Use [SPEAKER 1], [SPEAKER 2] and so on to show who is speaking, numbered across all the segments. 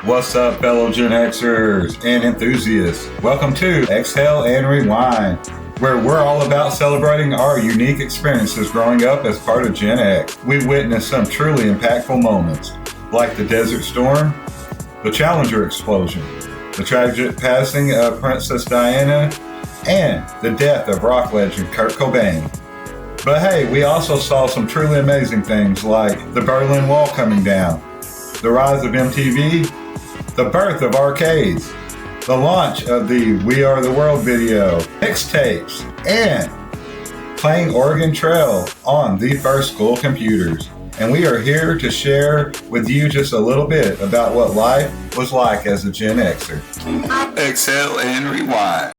[SPEAKER 1] What's up, fellow Gen Xers and enthusiasts? Welcome to Exhale and Rewind, where we're all about celebrating our unique experiences growing up as part of Gen X. We witnessed some truly impactful moments, like the Desert Storm, the Challenger explosion, the tragic passing of Princess Diana, and the death of rock legend Kurt Cobain. But hey, we also saw some truly amazing things like the Berlin Wall coming down, the rise of MTV, the birth of arcades, the launch of the We Are the World video, mixtapes, and playing Oregon Trail on the first school computers. And we are here to share with you just a little bit about what life was like as a Gen Xer. Exhale and Rewind.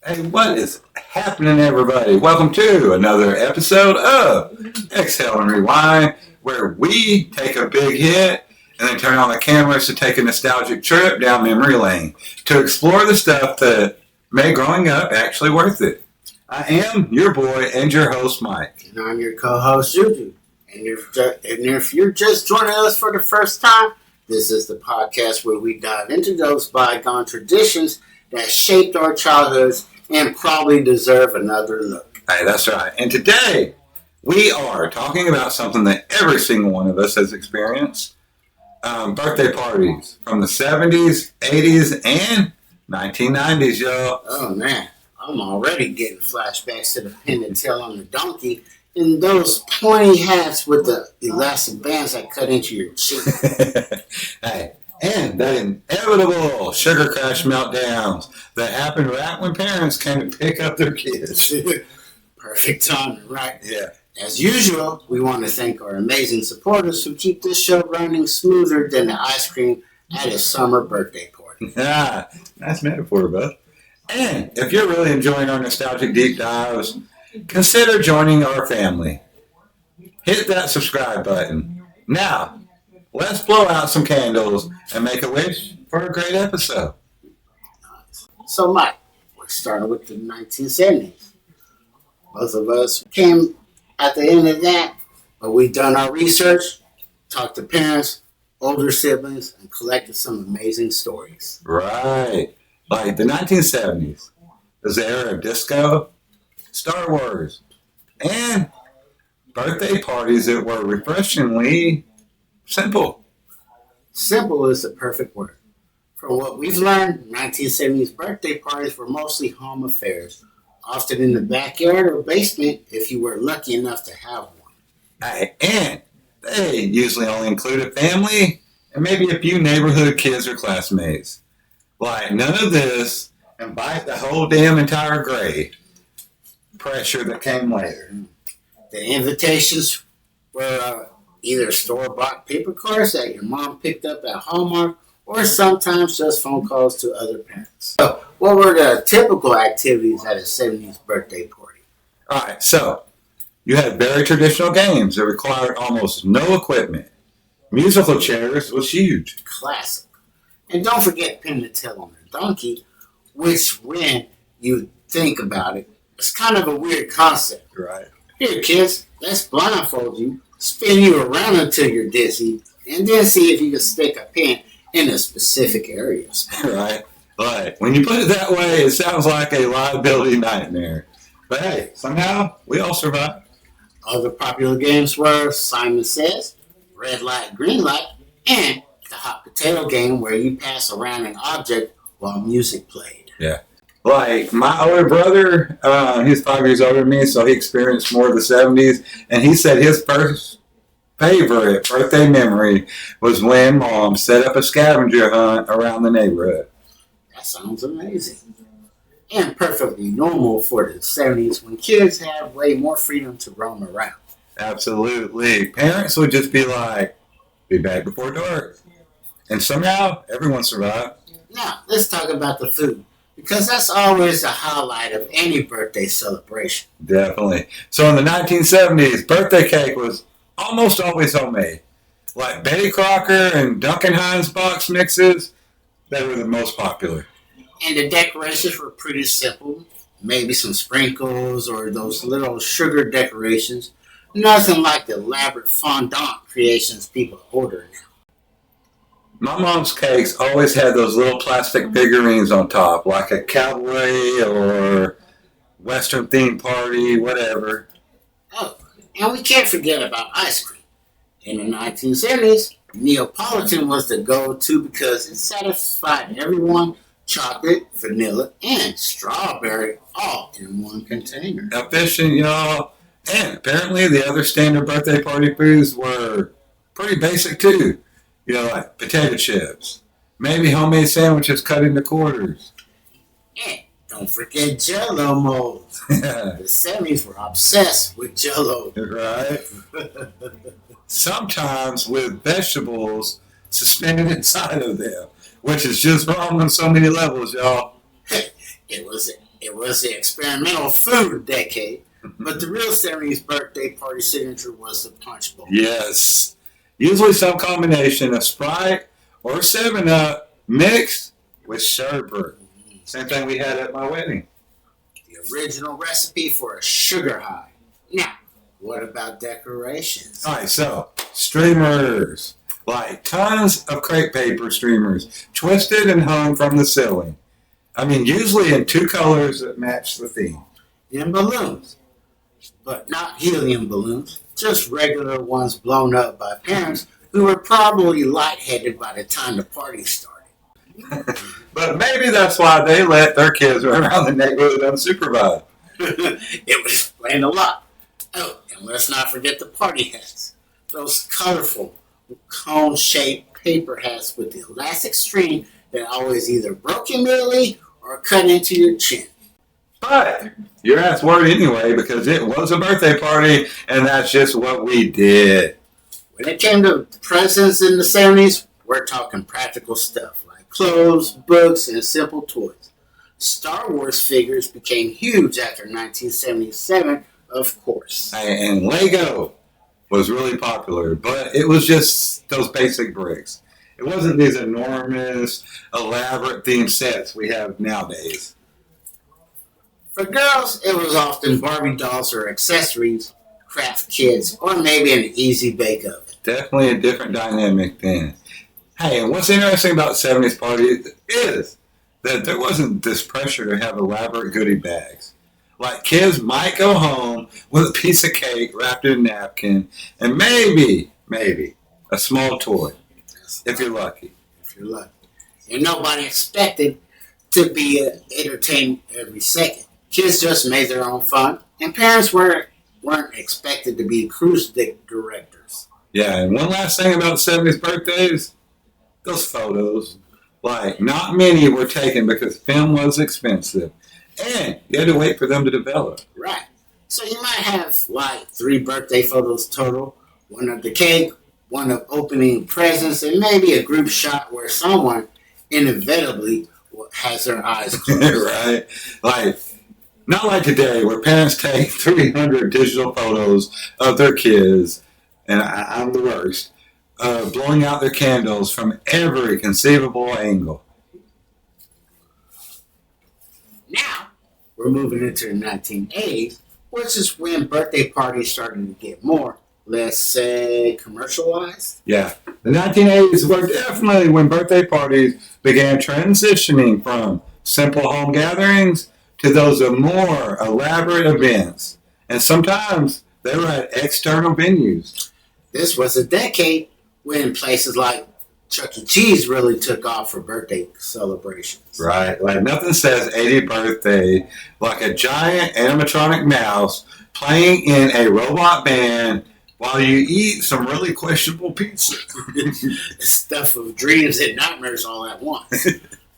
[SPEAKER 1] Hey, what is happening, everybody? Welcome to another episode of Exhale and Rewind, where we take a big hit and then turn on the cameras to take a nostalgic trip down memory lane to explore the stuff that made growing up actually worth it. I am your boy and your host, Mike.
[SPEAKER 2] And I'm your co-host, Juju. And if you're just joining us for the first time, this is the podcast where we dive into those bygone traditions that shaped our childhoods and probably deserve another look.
[SPEAKER 1] Hey, that's right. And today, we are talking about something that every single one of us has experienced. Birthday parties from the 70s, 80s, and 1990s, y'all.
[SPEAKER 2] Oh, man. I'm already getting flashbacks to the pin and tail on the donkey and those pointy hats with the elastic bands that cut into your cheek.
[SPEAKER 1] Hey, and that inevitable sugar crash meltdowns that happened right when parents came to pick up their kids.
[SPEAKER 2] Perfect timing, right?
[SPEAKER 1] Yeah.
[SPEAKER 2] As usual, we want to thank our amazing supporters who keep this show running smoother than the ice cream at a summer birthday party.
[SPEAKER 1] Ah, nice metaphor, bud. And if you're really enjoying our nostalgic deep dives, consider joining our family. Hit that subscribe button. Now, let's blow out some candles and make a wish for a great episode.
[SPEAKER 2] So, Mike, we're starting with the 1970s. Both of us came at the end of that, but we've done our research, talked to parents, older siblings, and collected some amazing stories.
[SPEAKER 1] Right. Like the 1970s was the era of disco, Star Wars, and birthday parties that were refreshingly simple.
[SPEAKER 2] Simple is the perfect word. From what we've learned, 1970s birthday parties were mostly home affairs, often in the backyard or basement if you were lucky enough to have one.
[SPEAKER 1] Hey, and they usually only included family and maybe a few neighborhood kids or classmates. Like none of this invite the whole damn entire grade pressure that came later.
[SPEAKER 2] The invitations were either store-bought paper cards that your mom picked up at Hallmark or sometimes just phone calls to other parents. So, what were the typical activities at a 70s birthday party?
[SPEAKER 1] All right, so you had very traditional games that required almost no equipment. Musical chairs was huge.
[SPEAKER 2] Classic. And don't forget pin the tail on the donkey, which when you think about it, it's kind of a weird concept.
[SPEAKER 1] Right.
[SPEAKER 2] Here, kids, let's blindfold you, spin you around until you're dizzy, and then see if you can stick a pin in a specific area.
[SPEAKER 1] Right. But when you put it that way, it sounds like a liability nightmare. But hey, somehow we all survived.
[SPEAKER 2] Other popular games were Simon Says, Red Light, Green Light, and the hot potato game where you pass around an object while music played.
[SPEAKER 1] Yeah. Like my older brother, he's 5 years older than me, so he experienced more of the 70s. And he said his first favorite birthday memory was when Mom set up a scavenger hunt around the neighborhood.
[SPEAKER 2] That sounds amazing. And perfectly normal for the 70s when kids had way more freedom to roam around.
[SPEAKER 1] Absolutely. Parents would just be like, be back before dark. And somehow everyone survived.
[SPEAKER 2] Now, let's talk about the food, because that's always the highlight of any birthday celebration.
[SPEAKER 1] Definitely. So in the 1970s, birthday cake was almost always homemade. Like Betty Crocker and Duncan Hines box mixes, they were the most popular.
[SPEAKER 2] And the decorations were pretty simple. Maybe some sprinkles or those little sugar decorations. Nothing like the elaborate fondant creations people order now.
[SPEAKER 1] My mom's cakes always had those little plastic figurines on top, like a cowboy or Western theme party, whatever.
[SPEAKER 2] Oh, and we can't forget about ice cream. In the 1970s, Neapolitan was the go-to because it satisfied everyone: chocolate, vanilla, and strawberry all in one container.
[SPEAKER 1] Efficient, y'all. And apparently the other standard birthday party foods were pretty basic too. Like potato chips, maybe homemade sandwiches cut into quarters.
[SPEAKER 2] And don't forget Jello molds. The 70s were obsessed with Jello.
[SPEAKER 1] Right? Sometimes with vegetables suspended inside of them, which is just wrong on so many levels, y'all.
[SPEAKER 2] It was the experimental food decade, but the real 70s birthday party signature was the punch bowl.
[SPEAKER 1] Yes. Usually some combination of Sprite or 7-Up mixed with sherbet. Same thing we had at my wedding.
[SPEAKER 2] The original recipe for a sugar high. Now, what about decorations?
[SPEAKER 1] All right, so streamers. Like tons of crepe paper streamers, twisted and hung from the ceiling. I mean, usually in 2 colors that match the theme.
[SPEAKER 2] And balloons. But not helium balloons, just regular ones blown up by parents who were probably lightheaded by the time the party started.
[SPEAKER 1] But maybe that's why they let their kids run around the neighborhood unsupervised.
[SPEAKER 2] It would explain a lot. Oh, and let's not forget the party hats. Those colorful, cone-shaped paper hats with the elastic string that always either broke immediately or cut into your chin.
[SPEAKER 1] But your ass word anyway because it was a birthday party and that's just what we did.
[SPEAKER 2] When it came to presents in the 70s, we're talking practical stuff like clothes, books, and simple toys. Star Wars figures became huge after 1977, of course.
[SPEAKER 1] And Lego was really popular, but it was just those basic bricks. It wasn't these enormous, elaborate themed sets we have nowadays.
[SPEAKER 2] For girls, it was often Barbie dolls or accessories, craft kits, or maybe an easy bake oven.
[SPEAKER 1] Definitely a different dynamic then. Hey, and what's interesting about 70s parties is that there wasn't this pressure to have elaborate goodie bags. Like kids might go home with a piece of cake wrapped in a napkin and maybe a small toy, if you're lucky.
[SPEAKER 2] And nobody expected to be entertained every second. Kids just made their own fun, and parents weren't expected to be cruise directors.
[SPEAKER 1] Yeah, and one last thing about 70s birthdays, those photos. Like, not many were taken because film was expensive, and you had to wait for them to develop.
[SPEAKER 2] Right. So you might have like 3 birthday photos total, one of the cake, one of opening presents, and maybe a group shot where someone inevitably has their eyes closed.
[SPEAKER 1] Right? Like, not like today where parents take 300 digital photos of their kids, and I'm the worst, blowing out their candles from every conceivable angle.
[SPEAKER 2] Now, we're moving into the 1980s, which is when birthday parties started to get more, let's say, commercialized.
[SPEAKER 1] Yeah. The 1980s were definitely when birthday parties began transitioning from simple home gatherings to those of more elaborate events. And sometimes they were at external venues.
[SPEAKER 2] This was a decade when places like Chuck E. Cheese really took off for birthday celebrations.
[SPEAKER 1] Right. Like nothing says 80th birthday like a giant animatronic mouse playing in a robot band while you eat some really questionable pizza.
[SPEAKER 2] Stuff of dreams and nightmares all at once.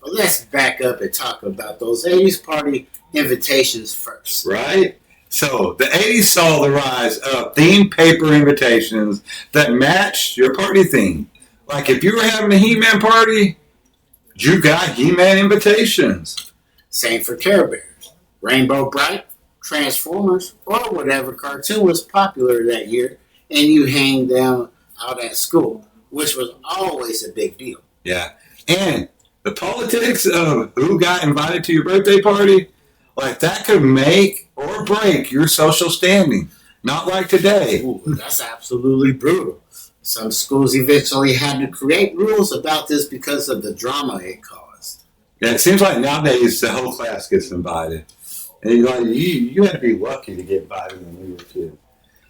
[SPEAKER 2] But let's back up and talk about those 80s party invitations first.
[SPEAKER 1] Right? So, the 80s saw the rise of themed paper invitations that matched your party theme. Like if you were having a He-Man party, you got He-Man invitations.
[SPEAKER 2] Same for Care Bears, Rainbow Bright, Transformers, or whatever cartoon was popular that year, and you hang them out at school, which was always a big deal.
[SPEAKER 1] Yeah. And the politics of who got invited to your birthday party, like that could make or break your social standing. Not like today.
[SPEAKER 2] Ooh, that's absolutely brutal. Some schools eventually had to create rules about this because of the drama it caused.
[SPEAKER 1] Yeah, it seems like nowadays the whole class gets invited. And you had to be lucky to get invited when we were kids.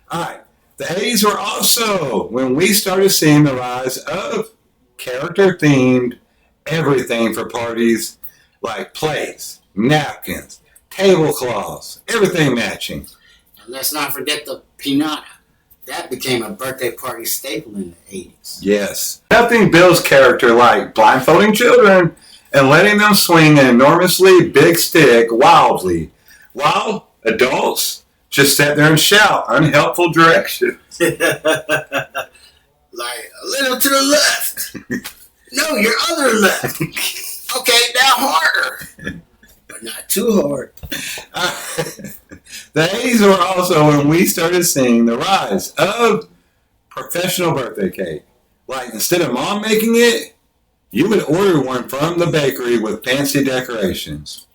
[SPEAKER 1] All right. The 80s were also when we started seeing the rise of character-themed everything for parties, like plates, napkins, tablecloths, everything matching.
[SPEAKER 2] And let's not forget the Piñata. That became a birthday party staple in the 80s.
[SPEAKER 1] Yes. Nothing builds character like blindfolding children and letting them swing an enormously big stick wildly, while adults just sat there and shout unhelpful directions.
[SPEAKER 2] Like, a little to the left. No, your other left. Okay, now harder. But not too hard.
[SPEAKER 1] The 80s were also when we started seeing the rise of professional birthday cake. Like, instead of mom making it, you would order one from the bakery with fancy decorations.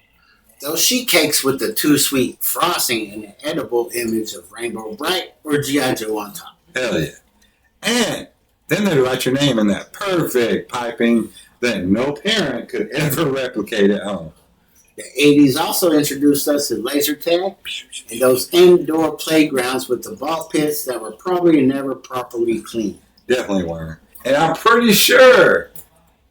[SPEAKER 2] Those sheet cakes with the too sweet frosting and the edible image of Rainbow Bright or G.I. Joe on top.
[SPEAKER 1] Hell yeah. And then they'd write your name in that perfect piping that no parent could ever replicate at home.
[SPEAKER 2] The 80s also introduced us to laser tag and those indoor playgrounds with the ball pits that were probably never properly cleaned.
[SPEAKER 1] Definitely weren't. And I'm pretty sure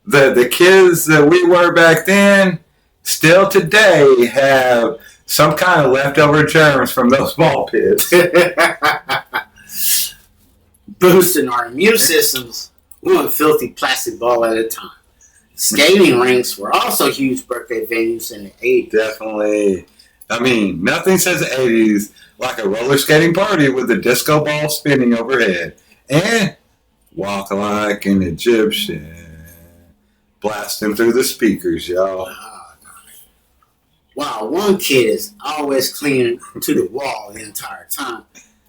[SPEAKER 1] that the kids that we were back then still today have some kind of leftover germs from those ball pits.
[SPEAKER 2] Boosting our immune systems one filthy plastic ball at a time. Skating rinks were also huge birthday venues in the 80s.
[SPEAKER 1] Definitely. I mean, nothing says 80s like a roller skating party with a disco ball spinning overhead. And walk like an Egyptian. Blasting through the speakers, y'all.
[SPEAKER 2] Wow, one kid is always clinging to the wall the entire time,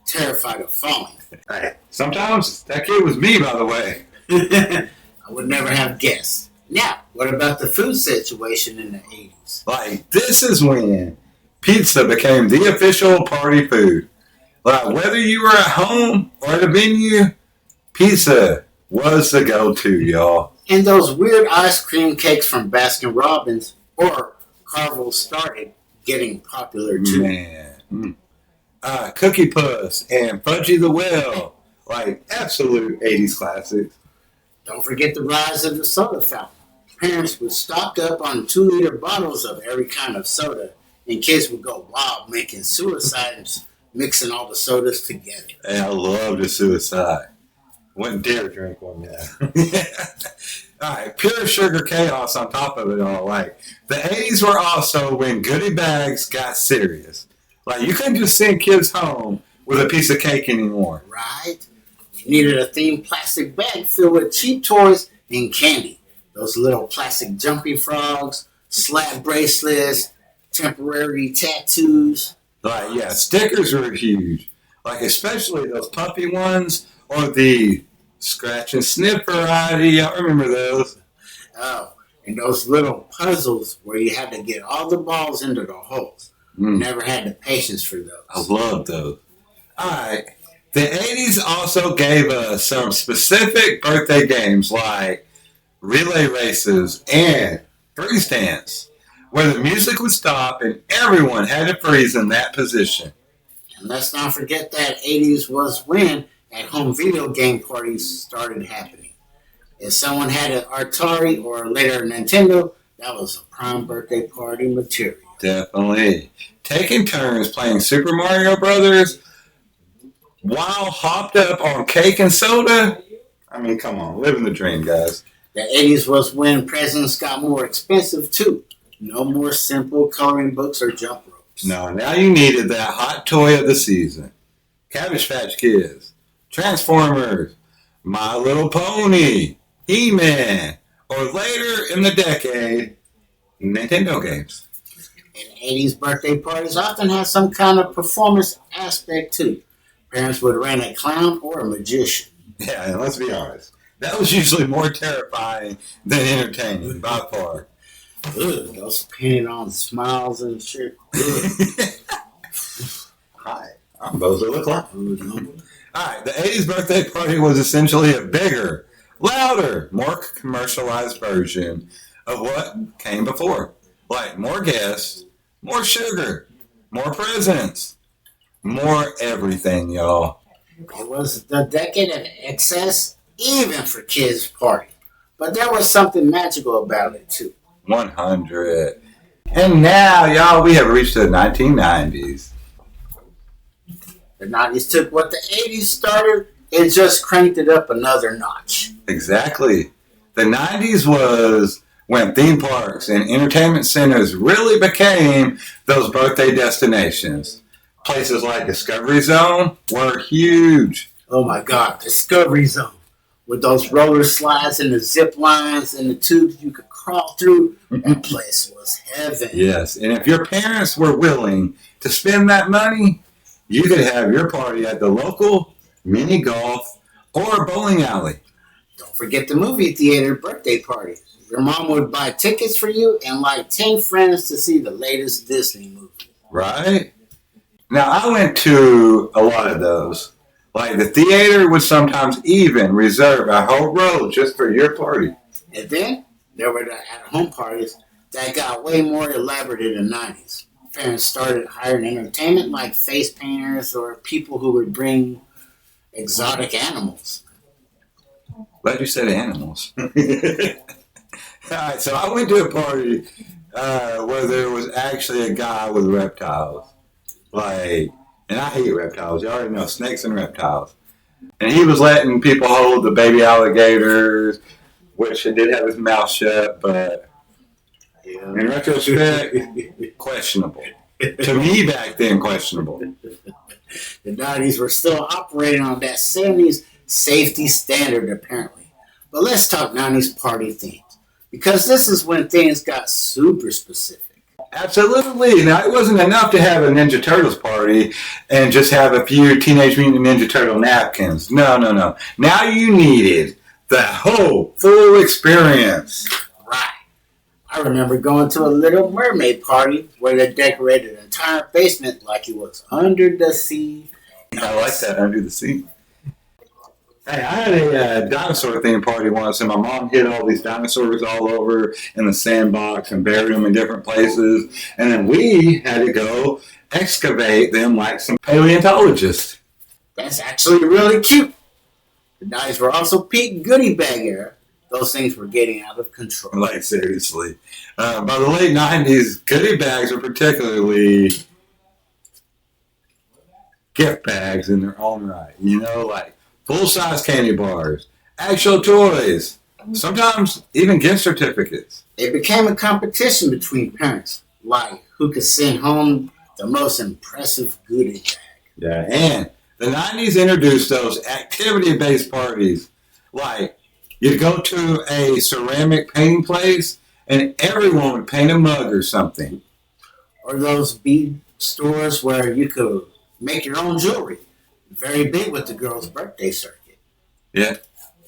[SPEAKER 2] terrified of falling.
[SPEAKER 1] Hey, sometimes that kid was me, by the way.
[SPEAKER 2] I would never have guessed. Now, what about the food situation in the 80s?
[SPEAKER 1] Like, this is when pizza became the official party food. Like, whether you were at home or at a venue, pizza was the go-to, y'all.
[SPEAKER 2] And those weird ice cream cakes from Baskin Robbins or Carvel started getting popular too.
[SPEAKER 1] Man. Cookie Puss and Fudgy the Whale. Like, absolute 80s classics.
[SPEAKER 2] Don't forget the rise of the soda fountain. Parents would stock up on 2-liter bottles of every kind of soda, and kids would go wild making suicides, mixing all the sodas together.
[SPEAKER 1] Hey, I love the suicide. Wouldn't dare drink one now. All right, pure sugar chaos on top of it all. Like, the 80s were also when goodie bags got serious. Like, you couldn't just send kids home with a piece of cake anymore.
[SPEAKER 2] Right? You needed a themed plastic bag filled with cheap toys and candy. Those little plastic jumping frogs, slap bracelets, temporary tattoos.
[SPEAKER 1] Like, yeah, stickers were huge. Like, especially those puffy ones or the scratch and sniff variety. Y'all remember those?
[SPEAKER 2] Oh, and those little puzzles where you had to get all the balls into the holes. Never had the patience for those.
[SPEAKER 1] I love those. All right. The 80s also gave us some specific birthday games like relay races and freeze dance, where the music would stop and everyone had to freeze in that position.
[SPEAKER 2] And let's not forget that 80s was when at-home video game parties started happening. If someone had an Atari or later a Nintendo, that was a prime birthday party material.
[SPEAKER 1] Definitely. Taking turns playing Super Mario Brothers while hopped up on cake and soda. I mean, come on, living the dream, guys.
[SPEAKER 2] The 80s was when presents got more expensive, too. No more simple coloring books or jump ropes.
[SPEAKER 1] No, now you needed that hot toy of the season. Cabbage Patch Kids, Transformers, My Little Pony, He-Man, or later in the decade, Nintendo games.
[SPEAKER 2] And 80s birthday parties often had some kind of performance aspect, too. Parents would rent a clown or a magician.
[SPEAKER 1] Yeah, and let's be honest. That was usually more terrifying than entertaining, by far.
[SPEAKER 2] Ugh, those painted on smiles and shit.
[SPEAKER 1] Hi, I'm Bozo the Clown. All right, the 80s birthday party was essentially a bigger, louder, more commercialized version of what came before. Like more guests, more sugar, more presents, more everything, y'all.
[SPEAKER 2] It was the decade of excess, even for kids' party. But there was something magical about it, too.
[SPEAKER 1] 100. And now, y'all, we have reached the 1990s.
[SPEAKER 2] The 90s took what the 80s started and just cranked it up another notch.
[SPEAKER 1] Exactly. The 90s was when theme parks and entertainment centers really became those birthday destinations. Places like Discovery Zone were huge.
[SPEAKER 2] Oh my God, Discovery Zone. With those roller slides and the zip lines and the tubes you could crawl through, that place was heaven.
[SPEAKER 1] Yes, and if your parents were willing to spend that money, you could have your party at the local mini golf or bowling alley.
[SPEAKER 2] Don't forget the movie theater birthday parties. Your mom would buy tickets for you and like 10 friends to see the latest Disney movie.
[SPEAKER 1] Right? Now, I went to a lot of those. Like the theater would sometimes even reserve a whole row just for your party.
[SPEAKER 2] And then there were the at-home parties that got way more elaborate in the 90s. Parents started hiring entertainment like face painters or people who would bring exotic animals.
[SPEAKER 1] Glad you said animals. All right, so I went to a party where there was actually a guy with reptiles. Like, and I hate reptiles. You already know, snakes and reptiles. And he was letting people hold the baby alligators, which it did have his mouth shut, but in retrospect, questionable. To me back then, questionable.
[SPEAKER 2] The 90s were still operating on that 70s safety standard, apparently. But let's talk 90s party themes, because this is when things got super specific.
[SPEAKER 1] Absolutely. Now, it wasn't enough to have a Ninja Turtles party and just have a few Teenage Mutant Ninja Turtle napkins. No. Now you needed the whole full experience.
[SPEAKER 2] Right. I remember going to a Little Mermaid party where they decorated an entire basement like it was under the sea.
[SPEAKER 1] I like that, under the sea. Hey, I had a dinosaur theme party once, and my mom hid all these dinosaurs all over in the sandbox and buried them in different places. And then we had to go excavate them like some paleontologists.
[SPEAKER 2] That's actually really cute. The 90s were also peak goodie bag era. Those things were getting out of control.
[SPEAKER 1] Like, seriously. By the late 90s, goodie bags were particularly gift bags in their own right. You know, like full-size candy bars, actual toys, sometimes even gift certificates.
[SPEAKER 2] It became a competition between parents, like who could send home the most impressive goodie bag.
[SPEAKER 1] Yeah, and the 90s introduced those activity-based parties. Like, you'd go to a ceramic painting place, and everyone would paint a mug or something.
[SPEAKER 2] Or those bead stores where you could make your own jewelry. Very big with the girls' birthday circuit.
[SPEAKER 1] Yeah.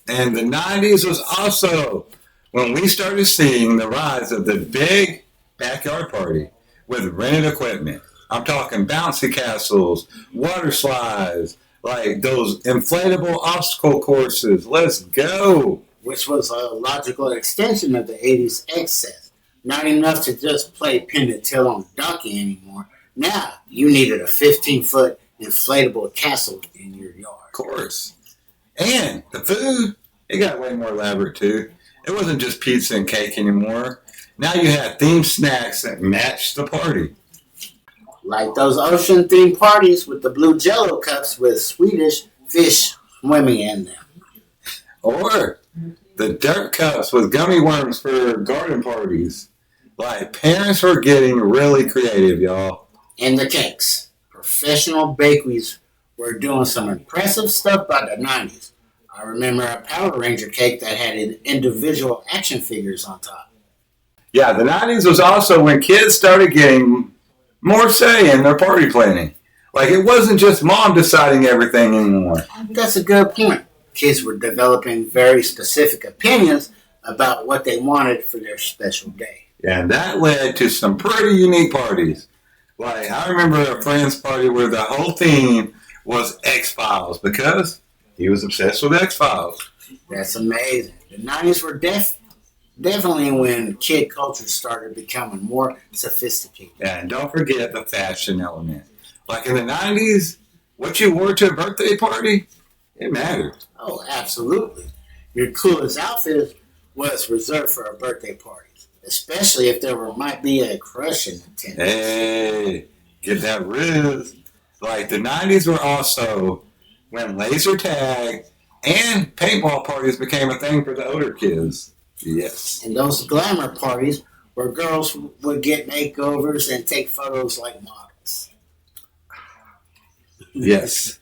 [SPEAKER 1] And the 90s was also when we started seeing the rise of the big backyard party with rented equipment. I'm talking bouncy castles, water slides, like those inflatable obstacle courses. Let's go.
[SPEAKER 2] Which was a logical extension of the 80s excess. Not enough to just play pin the tail on donkey anymore. Now you needed a 15-foot inflatable castle in your yard.
[SPEAKER 1] Of course. And the food, it got way more elaborate too. It wasn't just pizza and cake anymore. Now you had themed snacks that matched the party.
[SPEAKER 2] Like those ocean-themed parties with the blue Jell-O cups with Swedish fish swimming in them.
[SPEAKER 1] Or the dirt cups with gummy worms for garden parties. Like, parents were getting really creative, y'all.
[SPEAKER 2] And the cakes. Professional bakeries were doing some impressive stuff by the 90s. I remember a Power Ranger cake that had individual action figures on top.
[SPEAKER 1] Yeah, the 90s was also when kids started getting more say in their party planning. Like, it wasn't just mom deciding everything anymore.
[SPEAKER 2] That's a good point. Kids were developing very specific opinions about what they wanted for their special day.
[SPEAKER 1] Yeah, and that led to some pretty unique parties. Like, I remember a friend's party where the whole theme was X-Files because he was obsessed with X-Files.
[SPEAKER 2] That's amazing. The 90s were definitely when kid culture started becoming more sophisticated.
[SPEAKER 1] Yeah, and don't forget the fashion element. Like in the 90s, what you wore to a birthday party, it mattered.
[SPEAKER 2] Oh, absolutely. Your coolest outfit was reserved for a birthday party, especially if might be a crush in attendance.
[SPEAKER 1] Hey, get that riz. Like the 90s were also when laser tag and paintball parties became a thing for the older kids. Yes.
[SPEAKER 2] And those glamour parties where girls would get makeovers and take photos like models.
[SPEAKER 1] Yes.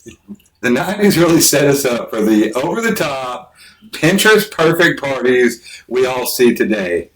[SPEAKER 1] The 90s really set us up for the over-the-top, Pinterest-perfect parties we all see today.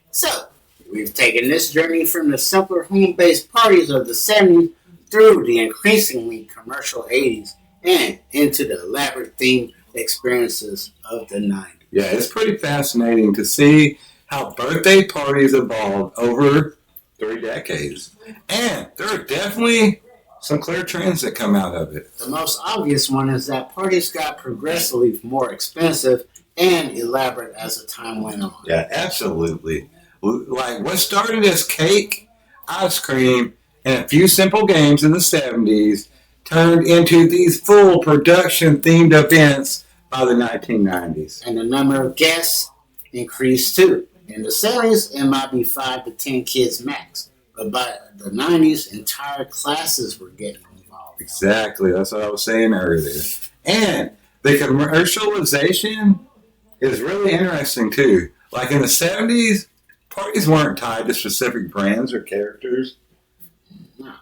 [SPEAKER 2] So, we've taken this journey from the simpler home-based parties of the 70s through the increasingly commercial 80s and into the elaborate themed experiences of the 90s.
[SPEAKER 1] Yeah, it's pretty fascinating to see how birthday parties evolved over 3 decades. And there are definitely some clear trends that come out of it.
[SPEAKER 2] The most obvious one is that parties got progressively more expensive and elaborate as the time went on.
[SPEAKER 1] Yeah, absolutely. Like what started as cake, ice cream, and a few simple games in the 70s turned into these full production themed events by the 1990s.
[SPEAKER 2] And the number of guests increased too. In the 70s, it might be 5 to 10 kids max. But by the 90s, entire classes were getting involved.
[SPEAKER 1] Exactly. That's what I was saying earlier. And the commercialization is really interesting too. Like in the 70s, parties weren't tied to specific brands or characters.
[SPEAKER 2] No.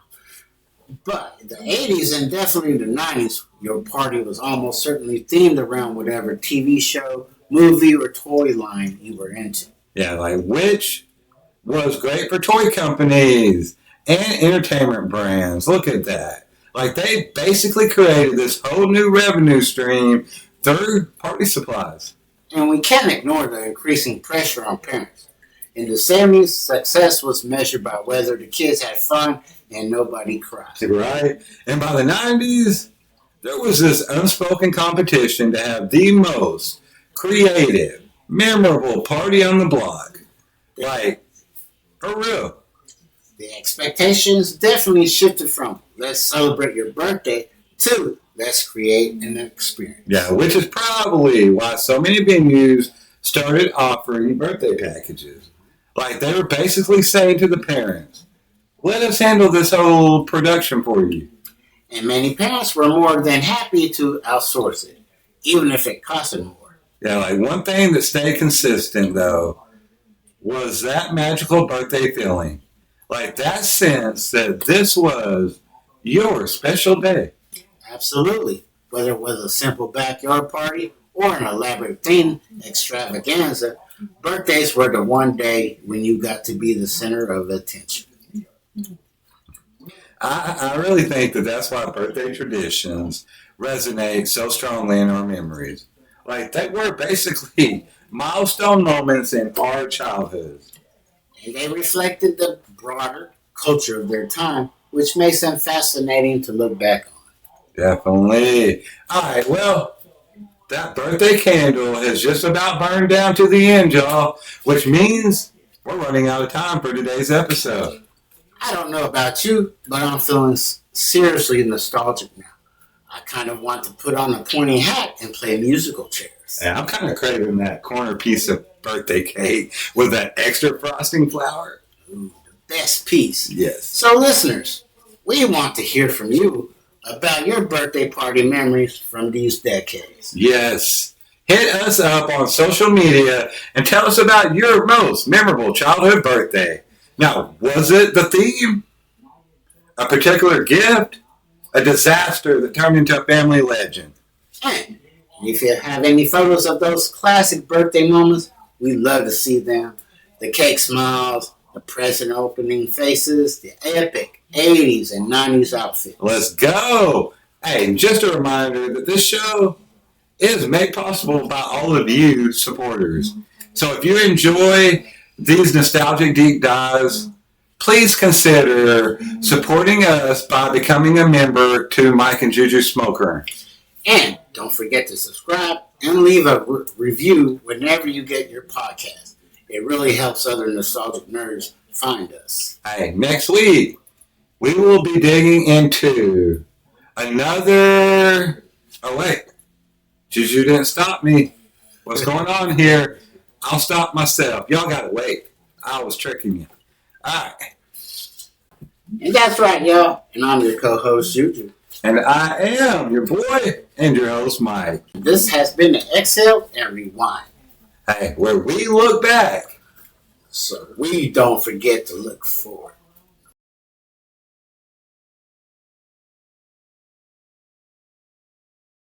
[SPEAKER 2] But in the 80s and definitely the 90s, your party was almost certainly themed around whatever TV show, movie, or toy line you were into.
[SPEAKER 1] Yeah, like which was great for toy companies and entertainment brands. Look at that. Like they basically created this whole new revenue stream through party supplies.
[SPEAKER 2] And we can't ignore the increasing pressure on parents. In the 70s, success was measured by whether the kids had fun and nobody cried.
[SPEAKER 1] Right? And by the 90s, there was this unspoken competition to have the most creative, memorable party on the block. Like, for real.
[SPEAKER 2] The expectations definitely shifted from let's celebrate your birthday to let's create an experience.
[SPEAKER 1] Yeah, which is probably why so many venues started offering birthday packages. Like they were basically saying to the parents, let us handle this whole production for you.
[SPEAKER 2] And many parents were more than happy to outsource it, even if it costed more.
[SPEAKER 1] Yeah, like one thing that stayed consistent though was that magical birthday feeling. Like that sense that this was your special day.
[SPEAKER 2] Absolutely. Whether it was a simple backyard party or an elaborate theme extravaganza, birthdays were the one day when you got to be the center of attention.
[SPEAKER 1] I really think that that's why birthday traditions resonate so strongly in our memories. Like they were basically milestone moments in our childhoods.
[SPEAKER 2] And they reflected the broader culture of their time, which makes them fascinating to look back on.
[SPEAKER 1] Definitely. All right, well, that birthday candle has just about burned down to the end, y'all, which means we're running out of time for today's episode.
[SPEAKER 2] I don't know about you, but I'm feeling seriously nostalgic now. I kind of want to put on a pointy hat and play musical chairs.
[SPEAKER 1] Yeah, I'm kind of craving that corner piece of birthday cake with that extra frosting flour.
[SPEAKER 2] Ooh, the best piece.
[SPEAKER 1] Yes.
[SPEAKER 2] So, listeners, we want to hear from you about your birthday party memories from these decades.
[SPEAKER 1] Yes. Hit us up on social media and tell us about your most memorable childhood birthday. Now, was it the theme? A particular gift? A disaster that turned into a family legend?
[SPEAKER 2] And if you have any photos of those classic birthday moments, we'd love to see them. The cake smiles, the present opening faces, the epic 80s and 90s outfits.
[SPEAKER 1] Let's go! Hey, just a reminder that this show is made possible by all of you supporters. So if you enjoy these nostalgic deep dives, please consider supporting us by becoming a member to Mike and Juju Smoker.
[SPEAKER 2] And don't forget to subscribe and leave a review whenever you get your podcast. It really helps other nostalgic nerds find us.
[SPEAKER 1] Hey, next week, we will be digging into another... Oh, wait. Juju didn't stop me. What's going on here? I'll stop myself. Y'all got to wait. I was tricking you. All right.
[SPEAKER 2] And that's right, y'all. And I'm your co-host, Juju.
[SPEAKER 1] And I am your boy and your host, Mike.
[SPEAKER 2] This has been the Exhale and Rewind.
[SPEAKER 1] Hey, where we look back
[SPEAKER 2] so we don't forget to look forward.